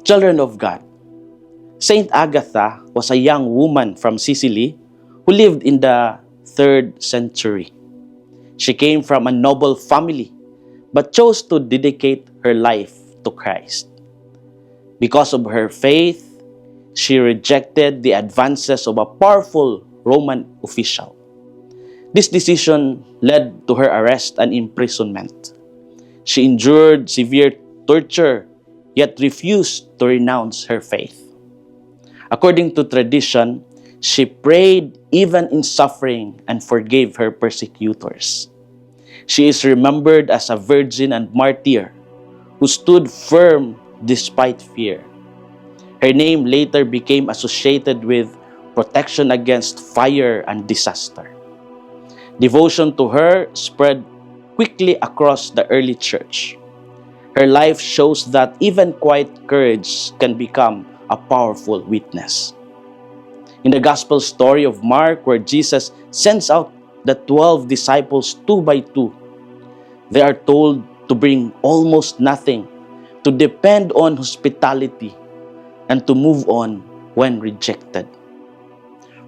Children of God, Saint Agatha was a young woman from Sicily who lived in the 3rd century. She came from a noble family but chose to dedicate her life to Christ. Because of her faith, she rejected the advances of a powerful Roman official. This decision led to her arrest and imprisonment. She endured severe torture, yet refused to renounce her faith. According to tradition, she prayed even in suffering and forgave her persecutors. She is remembered as a virgin and martyr who stood firm despite fear. Her name later became associated with protection against fire and disaster. Devotion to her spread quickly across the early church. Her life shows that even quiet courage can become a powerful witness. In the gospel story of Mark, where Jesus sends out the 12 disciples 2 by 2, they are told to bring almost nothing, to depend on hospitality, and to move on when rejected.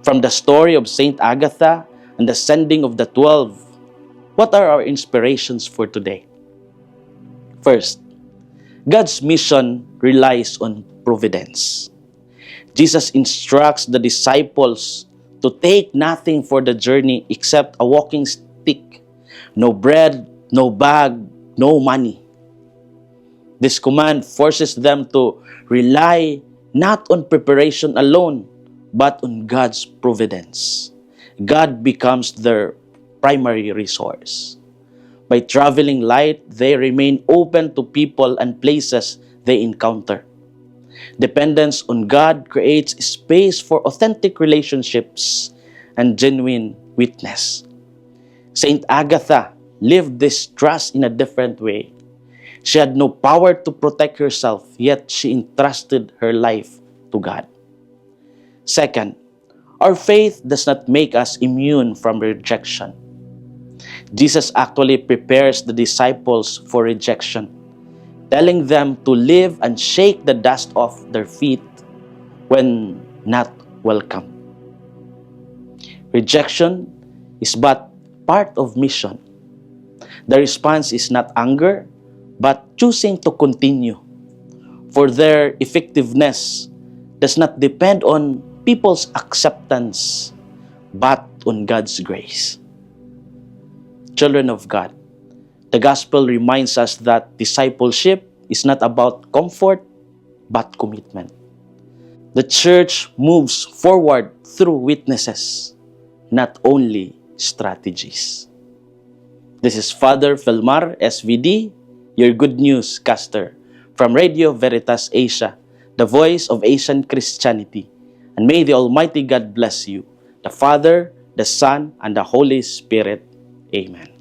From the story of Saint Agatha and the sending of the 12, what are our inspirations for today? First, God's mission relies on providence. Jesus instructs the disciples to take nothing for the journey except a walking stick, no bread, no bag, no money. This command forces them to rely not on preparation alone, but on God's providence. God becomes their primary resource. By traveling light, they remain open to people and places they encounter. Dependence on God creates space for authentic relationships and genuine witness. Saint Agatha lived this trust in a different way. She had no power to protect herself, yet she entrusted her life to God. Second, our faith does not make us immune from rejection. Jesus actually prepares the disciples for rejection, telling them to live and shake the dust off their feet when not welcome. Rejection is but part of mission. The response is not anger, but choosing to continue. For their effectiveness does not depend on people's acceptance, but on God's grace. Children of God, the gospel reminds us that discipleship is not about comfort, but commitment. The church moves forward through witnesses, not only strategies. This is Father Felmar, SVD, your Good News caster from Radio Veritas Asia, the voice of Asian Christianity. And may the Almighty God bless you, the Father, the Son, and the Holy Spirit. Amen.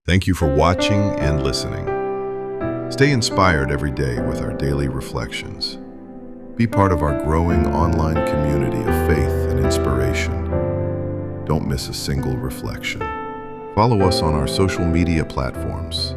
Thank you for watching and listening. Stay inspired every day with our daily reflections. Be part of our growing online community of faith and inspiration. Don't miss a single reflection. Follow us on our social media platforms